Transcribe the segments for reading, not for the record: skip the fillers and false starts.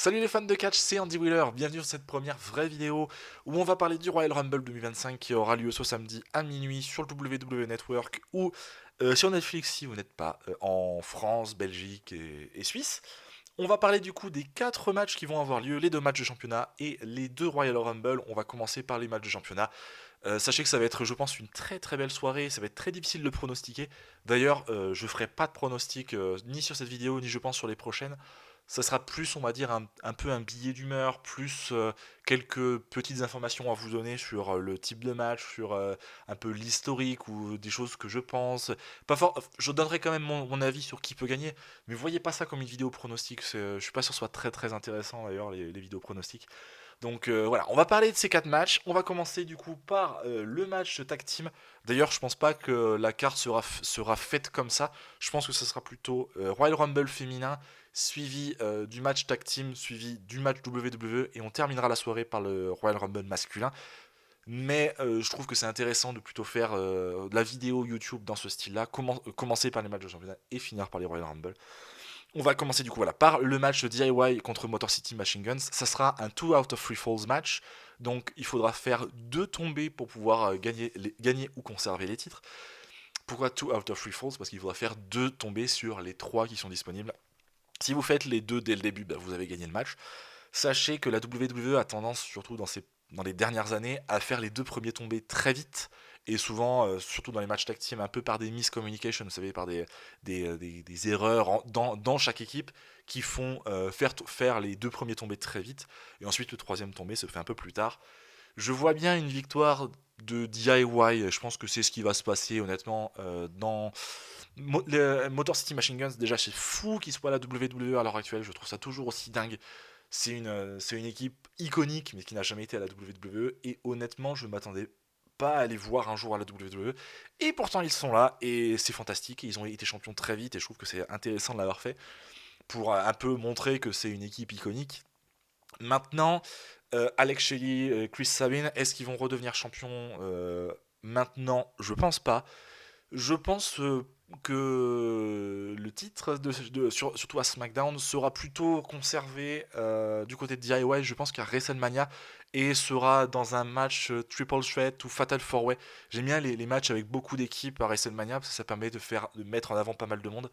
Salut les fans de catch, c'est Andy Wheeler, bienvenue sur cette première vraie vidéo où on va parler du Royal Rumble 2025 qui aura lieu ce samedi à minuit sur le WWE Network ou sur Netflix si vous n'êtes pas en France, Belgique et Suisse. On va parler du coup des 4 matchs qui vont avoir lieu, les 2 matchs de championnat et les 2 Royal Rumble. On va commencer par les matchs de championnat. Sachez que ça va être, je pense, une très très belle soirée, ça va être très difficile de pronostiquer. D'ailleurs, je ferai pas de pronostic ni sur cette vidéo, ni je pense sur les prochaines. Ça sera plus, on va dire, un peu un billet d'humeur, plus quelques petites informations à vous donner sur le type de match, sur un peu l'historique ou des choses que je pense. Pas fort, je donnerai quand même mon avis sur qui peut gagner, mais voyez pas ça comme une vidéo pronostic. Je suis pas sûr que ce soit très très intéressant d'ailleurs les vidéos pronostics. Donc voilà, on va parler de ces 4 matchs. On va commencer du coup par le match tag team. D'ailleurs, je pense pas que la carte sera faite comme ça. Je pense que ce sera plutôt Royal Rumble féminin, suivi du match tag team, suivi du match WWE, et on terminera la soirée par le Royal Rumble masculin. Mais je trouve que c'est intéressant de plutôt faire de la vidéo YouTube dans ce style-là, commencer par les matchs de championnat et finir par les Royal Rumble. On va commencer du coup voilà, par le match de DIY contre Motor City Machine Guns. Ça sera un 2 out of 3 falls match. Donc il faudra faire 2 tombées pour pouvoir gagner ou conserver les titres. Pourquoi 2 out of 3 falls? Parce qu'il faudra faire 2 tombées sur les 3 qui sont disponibles. Si vous faites les 2 dès le début, bah, vous avez gagné le match. Sachez que la WWE a tendance, surtout dans les dernières années, à faire les 2 premiers tombés très vite. Et souvent, surtout dans les matchs tag team, un peu par des miscommunications, vous savez, par des erreurs dans chaque équipe qui font faire les 2 premiers tombés très vite. Et ensuite, le troisième tombé se fait un peu plus tard. Je vois bien une victoire de DIY. Je pense que c'est ce qui va se passer, honnêtement, dans Motor City Machine Guns. Déjà, c'est fou qu'il soit à la WWE à l'heure actuelle. Je trouve ça toujours aussi dingue. C'est une équipe iconique, mais qui n'a jamais été à la WWE. Et honnêtement, je ne m'attendais pas à les voir un jour à la WWE. Et pourtant, ils sont là, et c'est fantastique. Ils ont été champions très vite, et je trouve que c'est intéressant de l'avoir fait pour un peu montrer que c'est une équipe iconique. Maintenant, Alex Shelley, Chris Sabin, est-ce qu'ils vont redevenir champions maintenant? Je pense pas. Je pense que le titre, surtout à SmackDown, sera plutôt conservé du côté de DIY. Je pense qu'à WrestleMania et sera dans un match Triple Threat ou Fatal 4-Way. J'aime bien les matchs avec beaucoup d'équipes à WrestleMania parce que ça permet de mettre en avant pas mal de monde.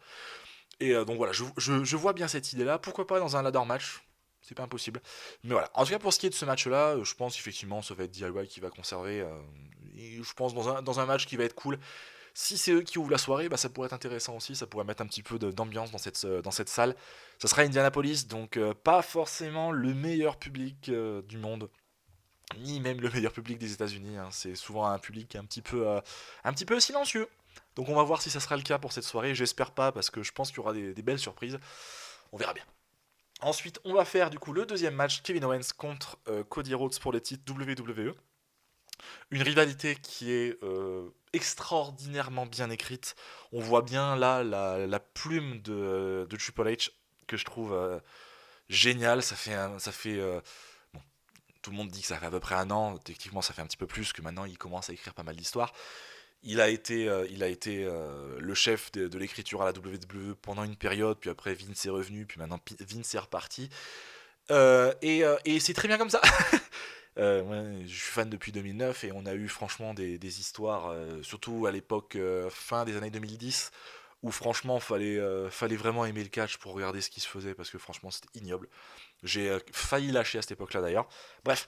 Et donc voilà, je vois bien cette idée-là. Pourquoi pas dans un ladder match? C'est pas impossible. Mais voilà. En tout cas, pour ce qui est de ce match-là, je pense effectivement ça va être DIY qui va conserver. Et je pense dans un match qui va être cool. Si c'est eux qui ouvrent la soirée, bah, ça pourrait être intéressant aussi, ça pourrait mettre un petit peu d'ambiance dans cette salle. Ça sera Indianapolis, donc pas forcément le meilleur public du monde, ni même le meilleur public des États-Unis, hein. C'est souvent un public un petit peu silencieux. Donc on va voir si ça sera le cas pour cette soirée. J'espère pas, parce que je pense qu'il y aura des belles surprises. On verra bien. Ensuite, on va faire du coup le deuxième match, Kevin Owens contre Cody Rhodes pour les titres WWE. Une rivalité qui est extraordinairement bien écrite. On voit bien là la plume de Triple H que je trouve géniale. Ça fait bon, tout le monde dit que ça fait à peu près un an. Techniquement, ça fait un petit peu plus que maintenant il commence à écrire pas mal d'histoires. Il a été le chef de l'écriture à la WWE pendant une période, puis après Vince est revenu, puis maintenant Vince est reparti. Et c'est très bien comme ça. Ouais, je suis fan depuis 2009 et on a eu franchement des histoires, surtout à l'époque fin des années 2010, où franchement fallait vraiment aimer le catch pour regarder ce qui se faisait parce que franchement c'était ignoble. J'ai failli lâcher à cette époque-là d'ailleurs. Bref.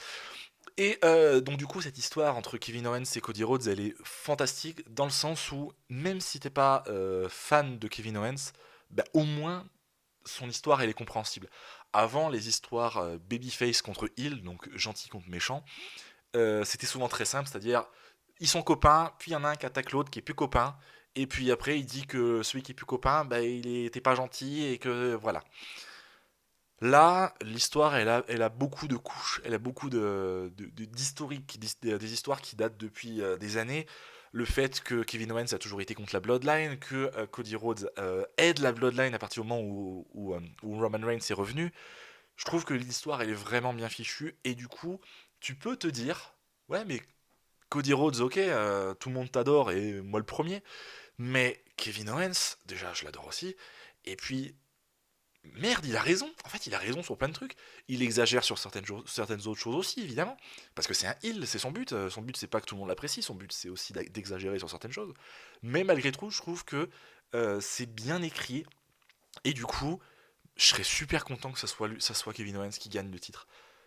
Et donc du coup cette histoire entre Kevin Owens et Cody Rhodes elle est fantastique dans le sens où même si t'es pas fan de Kevin Owens, bah, au moins son histoire elle est compréhensible. Avant les histoires babyface contre heel, donc gentil contre méchant, c'était souvent très simple, c'est-à-dire ils sont copains, puis il y en a un qui attaque l'autre qui est plus copain, et puis après il dit que celui qui est plus copain, bah, il était pas gentil et que voilà. Là, l'histoire, elle a beaucoup de couches, elle a beaucoup d'historique, des histoires qui datent depuis des années. Le fait que Kevin Owens a toujours été contre la Bloodline, que Cody Rhodes aide la Bloodline à partir du moment où Roman Reigns est revenu. Je trouve que l'histoire, elle est vraiment bien fichue, et du coup, tu peux te dire, ouais, mais Cody Rhodes, ok, tout le monde t'adore, et moi le premier, mais Kevin Owens, déjà, je l'adore aussi, et puis merde, il a raison. En fait, il a raison sur plein de trucs. Il exagère sur certaines autres choses aussi, évidemment. Parce que c'est un heal, c'est son but. Son but, c'est pas que tout le monde l'apprécie. Son but, c'est aussi d'exagérer sur certaines choses. Mais malgré tout, je trouve que c'est bien écrit. Et du coup, je serais super content que ça soit Kevin Owens qui gagne le titre.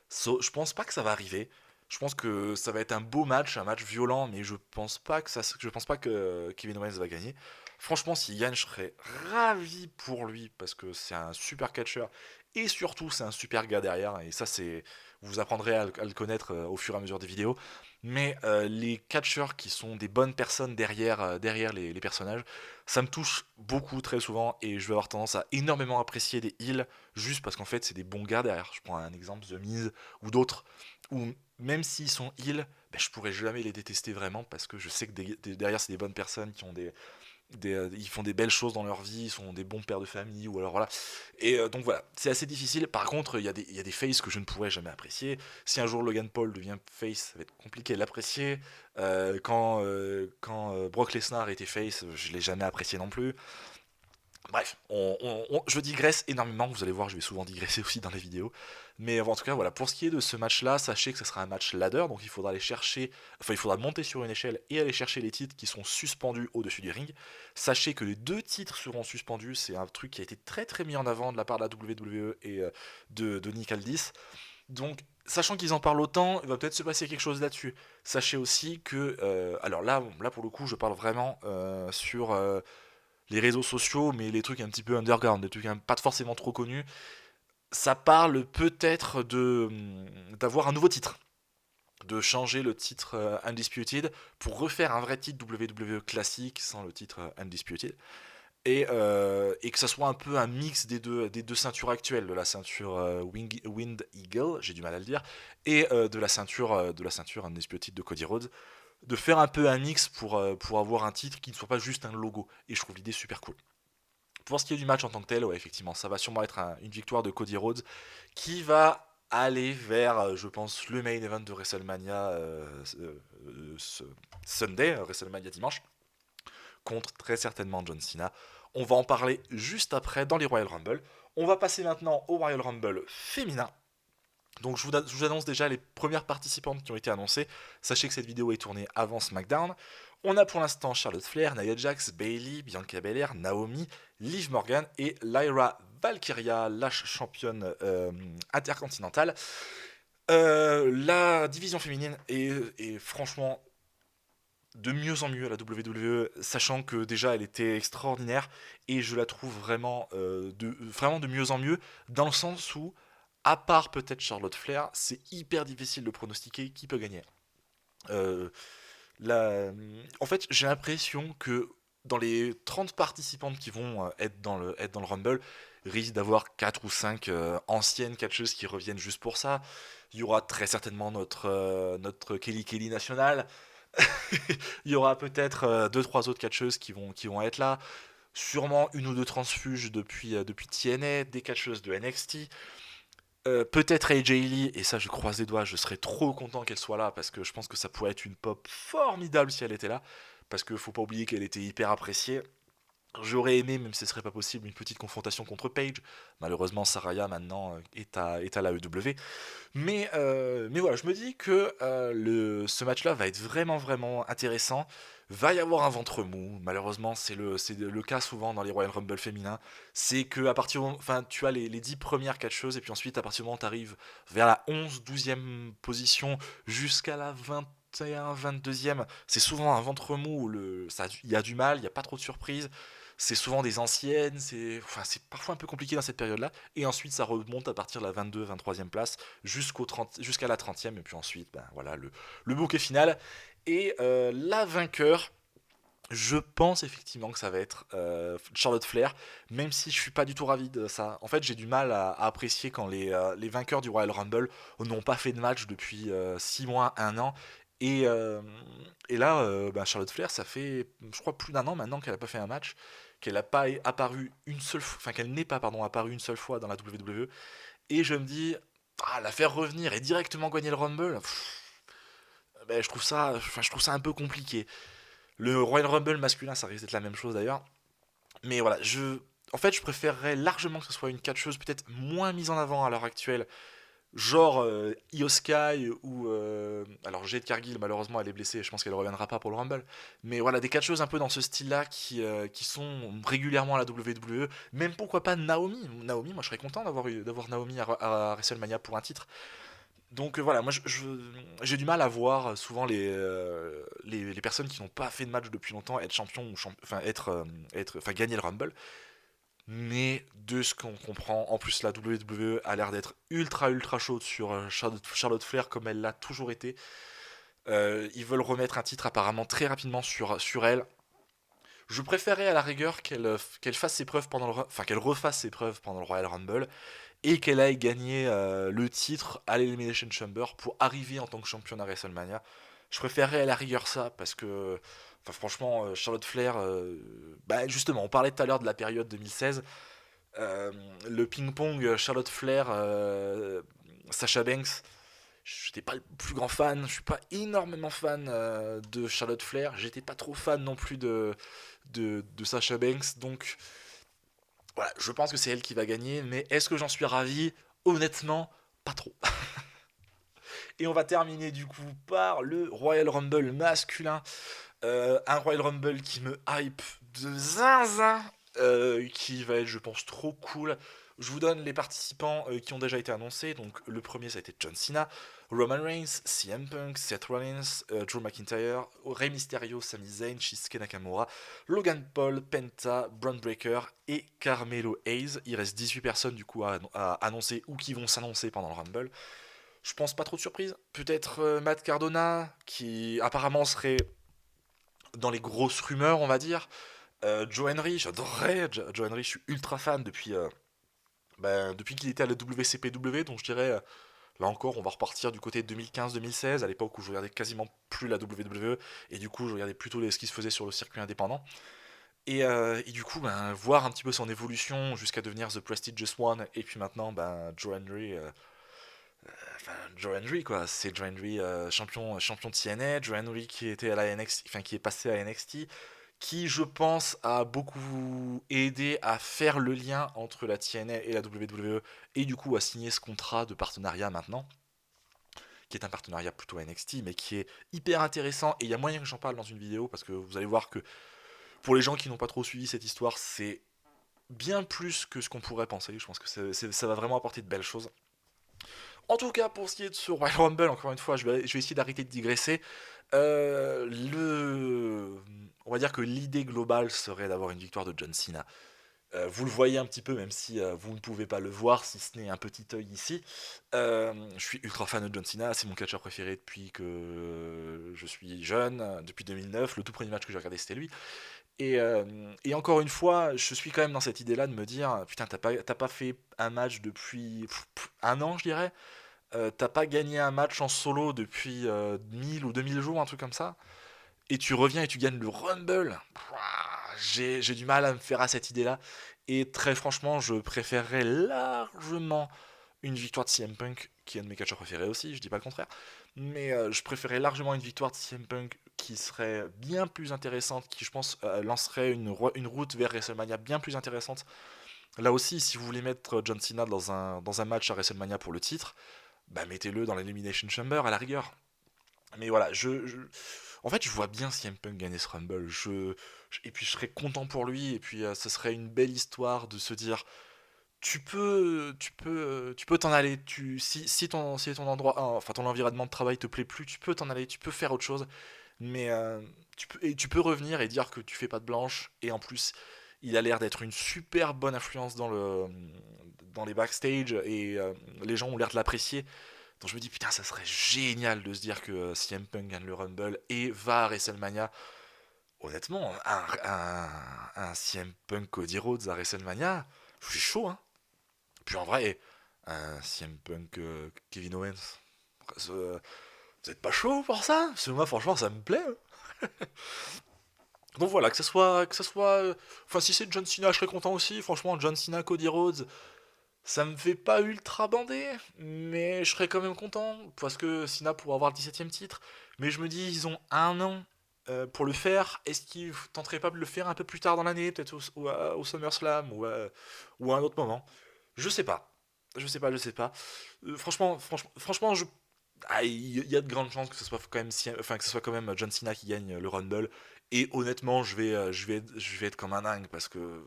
Je pense pas que ça va arriver. Je pense que ça va être un match violent, mais je pense pas que Kevin Owens va gagner. Franchement, s'il gagne, je serais ravi pour lui parce que c'est un super catcheur et surtout c'est un super gars derrière. Et ça, vous apprendrez à le connaître au fur et à mesure des vidéos. Mais les catcheurs qui sont des bonnes personnes derrière les personnages, ça me touche beaucoup très souvent et je vais avoir tendance à énormément apprécier des heals juste parce qu'en fait c'est des bons gars derrière. Je prends un exemple, The Miz ou d'autres, où même s'ils sont heals, ben, je pourrais jamais les détester vraiment parce que je sais que derrière c'est des bonnes personnes qui ont ils font des belles choses dans leur vie, ils sont des bons pères de famille, ou alors voilà. Et donc voilà, c'est assez difficile. Par contre, il y a des faces que je ne pourrais jamais apprécier. Si un jour Logan Paul devient face, ça va être compliqué de l'apprécier. Quand Brock Lesnar était face, je l'ai jamais apprécié non plus. Bref, je digresse énormément, vous allez voir, je vais souvent digresser aussi dans les vidéos. Mais en tout cas, voilà, pour ce qui est de ce match-là, sachez que ce sera un match ladder, donc il faudra aller chercher, enfin il faudra monter sur une échelle et aller chercher les titres qui sont suspendus au-dessus du ring. Sachez que les deux titres seront suspendus, c'est un truc qui a été très très mis en avant de la part de la WWE et de Nick Aldis. Donc, sachant qu'ils en parlent autant, il va peut-être se passer quelque chose là-dessus. Sachez aussi que, alors là pour le coup, je parle vraiment sur les réseaux sociaux, mais les trucs un petit peu underground, des trucs pas forcément trop connus, ça parle peut-être d'avoir un nouveau titre, de changer le titre Undisputed pour refaire un vrai titre WWE classique sans le titre Undisputed. Et que ça soit un peu un mix des deux ceintures actuelles, de la ceinture Wind Eagle, j'ai du mal à le dire, et de la ceinture Undisputed de Cody Rhodes, de faire un peu un mix pour avoir un titre qui ne soit pas juste un logo. Et je trouve l'idée super cool. Pour ce qui est du match en tant que tel, ouais, effectivement, ça va sûrement être une victoire de Cody Rhodes qui va aller vers, je pense, le main event de WrestleMania Sunday, WrestleMania dimanche, contre très certainement John Cena. On va en parler juste après dans les Royal Rumble. On va passer maintenant au Royal Rumble féminin. Donc je vous annonce déjà les premières participantes qui ont été annoncées. Sachez que cette vidéo est tournée avant SmackDown. On a pour l'instant Charlotte Flair, Nia Jax, Bayley, Bianca Belair, Naomi, Liv Morgan et Lyra Valkyria, la championne intercontinentale. La division féminine est franchement de mieux en mieux à la WWE, sachant que déjà elle était extraordinaire et je la trouve vraiment de mieux en mieux dans le sens où, à part peut-être Charlotte Flair, c'est hyper difficile de pronostiquer qui peut gagner. Euh, la- En fait, j'ai l'impression que dans les 30 participantes qui vont être dans le Rumble, risque d'avoir 4 ou 5 anciennes catcheuses qui reviennent juste pour ça. Il y aura très certainement notre Kelly Kelly nationale. Il y aura peut-être deux trois autres catcheuses qui vont être là. Sûrement une ou deux transfuges depuis TNA, des catcheuses de NXT. Peut-être AJ Lee, et ça je croise les doigts, je serais trop content qu'elle soit là parce que je pense que ça pourrait être une pop formidable si elle était là. Parce qu'il faut pas oublier qu'elle était hyper appréciée. J'aurais aimé, même si ce serait pas possible, une petite confrontation contre Paige. Malheureusement, Saraya maintenant est à la EW. Mais voilà, je me dis que ce match-là va être vraiment, vraiment intéressant. Va y avoir un ventre mou. Malheureusement, c'est le cas souvent dans les Royal Rumble féminins. C'est que à partir enfin, tu as les 10 premières catcheuses, et puis ensuite, à partir du moment où tu arrives vers la 11, 12e position, jusqu'à la 21, 22e, c'est souvent un ventre mou où il y a du mal, il n'y a pas trop de surprises. C'est souvent des anciennes, c'est parfois un peu compliqué dans cette période-là. Et ensuite, ça remonte à partir de la 22, 23e place jusqu'à la 30e, et puis ensuite, ben, voilà, le bouquet final. Et la vainqueur, je pense effectivement que ça va être Charlotte Flair, même si je suis pas du tout ravi de ça. En fait, j'ai du mal à apprécier quand les vainqueurs du Royal Rumble n'ont pas fait de match depuis 6 mois, 1 an. Et, euh, et là, ben, Charlotte Flair, ça fait, je crois, plus d'1 an maintenant qu'elle n'a pas fait un match, qu'elle n'a pas apparu une seule fois, enfin qu'elle n'est pas, pardon, apparue une seule fois dans la WWE. Et je me dis, la faire revenir et directement gagner le Rumble, ben, je trouve ça un peu compliqué. Le Royal Rumble masculin, ça risque d'être la même chose d'ailleurs. Mais voilà, En fait, je préférerais largement que ce soit une catcheuse peut-être moins mise en avant à l'heure actuelle, genre Io Sky ou alors Jade Cargill, malheureusement elle est blessée, je pense qu'elle reviendra pas pour le Rumble, mais voilà, des catcheuses un peu dans ce style-là qui sont régulièrement à la WWE, même pourquoi pas Naomi, moi je serais content d'avoir Naomi à WrestleMania pour un titre. Donc voilà, moi j'ai du mal à voir souvent les personnes qui n'ont pas fait de match depuis longtemps être champion ou enfin enfin gagner le Rumble. Mais de ce qu'on comprend, en plus la WWE a l'air d'être ultra chaude sur Charlotte Flair comme elle l'a toujours été. Ils veulent remettre un titre apparemment très rapidement sur elle. Je préférais à la rigueur qu'elle fasse ses preuves enfin qu'elle refasse ses preuves pendant le Royal Rumble et qu'elle aille gagner le titre à l'Elimination Chamber pour arriver en tant que championne à WrestleMania. Je préférerais à la rigueur ça parce que, enfin franchement, Charlotte Flair, bah justement, on parlait tout à l'heure de la période 2016. Le ping-pong Charlotte Flair, Sasha Banks, j'étais pas le plus grand fan, je suis pas énormément fan de Charlotte Flair, j'étais pas trop fan non plus de Sasha Banks, donc voilà, je pense que c'est elle qui va gagner, mais est-ce que j'en suis ravi? Honnêtement, pas trop. Et on va terminer du coup par le Royal Rumble masculin. Un Royal Rumble qui me hype de zinzin, qui va être, je pense, trop cool. Je vous donne les participants qui ont déjà été annoncés. Donc, le premier, ça a été John Cena, Roman Reigns, CM Punk, Seth Rollins, Drew McIntyre, Rey Mysterio, Sami Zayn, Shinsuke Nakamura, Logan Paul, Penta, Braun Breaker et Carmelo Hayes. Il reste 18 personnes du coup à annoncer ou qui vont s'annoncer pendant le Rumble. Je pense pas trop de surprises. Peut-être Matt Cardona, qui apparemment serait dans les grosses rumeurs, on va dire. Joe Henry, j'adorerais Joe Henry, je suis ultra fan depuis qu'il était à la WCPW, donc je dirais, là encore, on va repartir du côté 2015-2016, à l'époque où je regardais quasiment plus la WWE, et du coup, je regardais plutôt ce qui se faisait sur le circuit indépendant. Et du coup, voir un petit peu son évolution jusqu'à devenir The Prestigious One, et puis maintenant, Joe Henry, Joe Henry, quoi, c'est Joe Henry, champion de TNA, Joe Henry qui était à la NXT, enfin qui est passé à NXT, qui, je pense, a beaucoup aidé à faire le lien entre la TNA et la WWE, et du coup à signer ce contrat de partenariat maintenant, qui est un partenariat plutôt NXT, mais qui est hyper intéressant, et il y a moyen que j'en parle dans une vidéo, parce que vous allez voir que pour les gens qui n'ont pas trop suivi cette histoire, c'est bien plus que ce qu'on pourrait penser, je pense que ça va vraiment apporter de belles choses. En tout cas, pour ce qui est de ce Royal Rumble, encore une fois, je vais essayer d'arrêter de digresser. On va dire que l'idée globale serait d'avoir une victoire de John Cena. Vous le voyez un petit peu, même si vous ne pouvez pas le voir, si ce n'est un petit œil ici. Je suis ultra fan de John Cena, c'est mon catcheur préféré depuis que je suis jeune, depuis 2009. Le tout premier match que j'ai regardé, c'était lui. Et encore une fois, je suis quand même dans cette idée-là de me dire, putain, t'as pas fait un match depuis un an, je dirais. T'as pas gagné un match en solo depuis 1000 ou 2000 jours, un truc comme ça, et tu reviens et tu gagnes le Rumble. Pouah, j'ai du mal à me faire à cette idée-là. Et très franchement, je préférerais largement une victoire de CM Punk, qui est un de mes catcheurs préférés aussi, je dis pas le contraire. Mais je préférerais largement une victoire de CM Punk qui serait bien plus intéressante, qui je pense lancerait une route vers WrestleMania bien plus intéressante. Là aussi, si vous voulez mettre John Cena dans un match à WrestleMania pour le titre, mettez-le dans l'Elimination Chamber à la rigueur. Mais voilà, en fait, je vois bien CM Punk gagner ce Rumble. Et puis, je serais content pour lui. Et puis, ce serait une belle histoire de se dire, tu peux t'en aller. Si ton endroit, enfin ton environnement de travail te plaît plus, tu peux t'en aller. Tu peux faire autre chose. Mais tu peux revenir et dire que tu fais pas de blanche. Et en plus, il a l'air d'être une super bonne influence dans les backstage et les gens ont l'air de l'apprécier. Donc je me dis, putain, ça serait génial de se dire que CM Punk gagne le Rumble et va à WrestleMania. Honnêtement, un CM Punk Cody Rhodes à WrestleMania, je suis chaud, hein. Puis en vrai, un CM Punk Kevin Owens, vous êtes pas chaud pour ça? Parce que moi, franchement, ça me plaît, hein. Donc voilà, enfin, si c'est John Cena, je serais content aussi. Franchement, John Cena, Cody Rhodes, ça me fait pas ultra bander, mais je serais quand même content, parce que Cena pourrait avoir le 17ème titre. Mais je me dis, ils ont un an. pour le faire. Est-ce qu'il tenterait pas de le faire un peu plus tard dans l'année, peut-être au SummerSlam ou à un autre moment? Je sais pas. Je sais pas. Franchement, il y a de grandes chances que ce soit quand même, enfin, que ce soit quand même John Cena qui gagne le Rumble. Et honnêtement, je vais être comme un dingue parce que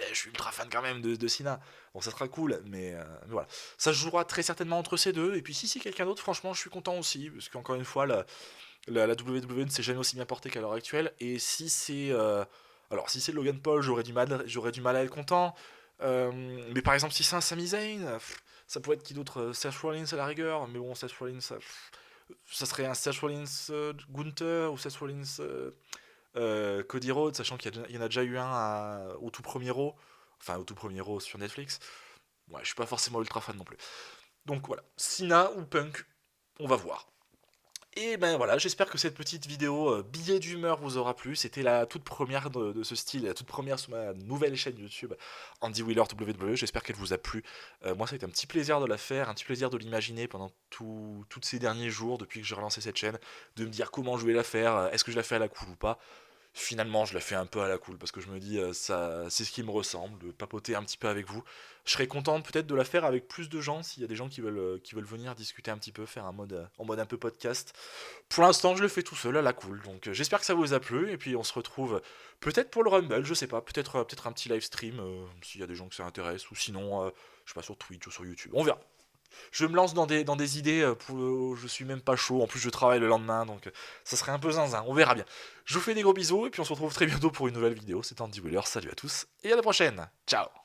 je suis ultra fan quand même de Cena. Bon, ça sera cool, mais voilà. Ça se jouera très certainement entre ces deux. Et puis si c'est quelqu'un d'autre, franchement, je suis content aussi. Parce qu'encore une fois, la WWE ne s'est jamais aussi bien portée qu'à l'heure actuelle. Et si c'est. Alors, si c'est Logan Paul, j'aurais du mal à être content. Mais par exemple, si c'est un Sami Zayn, ça pourrait être qui d'autre? Seth Rollins à la rigueur. Mais bon, Seth Rollins, ça serait un Seth Rollins Gunther ou Seth Rollins Cody Rhodes, sachant qu'il y en a déjà eu un au tout premier Raw. Enfin, au tout premier Raw sur Netflix. Ouais, je suis pas forcément ultra fan non plus. Donc voilà, Cena ou Punk, on va voir. Et ben voilà, j'espère que cette petite vidéo billet d'humeur vous aura plu. C'était la toute première de ce style, la toute première sur ma nouvelle chaîne YouTube, Andy Wheeler WWE. J'espère qu'elle vous a plu. Moi, ça a été un petit plaisir de la faire, un petit plaisir de l'imaginer pendant tous ces derniers jours, depuis que j'ai relancé cette chaîne, de me dire comment je vais la faire, est-ce que je la fais à la cool ou pas. Finalement, je la fais un peu à la cool parce que je me dis, ça, c'est ce qui me ressemble, de papoter un petit peu avec vous. Je serais content peut-être de la faire avec plus de gens, s'il y a des gens qui veulent venir discuter un petit peu, faire en mode un peu podcast. Pour l'instant, je le fais tout seul à la cool. Donc, j'espère que ça vous a plu. Et puis, on se retrouve peut-être pour le Rumble, je sais pas, peut-être un petit live stream, s'il y a des gens que ça intéresse, ou sinon, je sais pas, sur Twitch ou sur YouTube. On verra. Je me lance dans des idées, je suis même pas chaud, en plus je travaille le lendemain, donc ça serait un peu zinzin, on verra bien. Je vous fais des gros bisous, et puis on se retrouve très bientôt pour une nouvelle vidéo, c'était Andy Wheeler, salut à tous, et à la prochaine, ciao.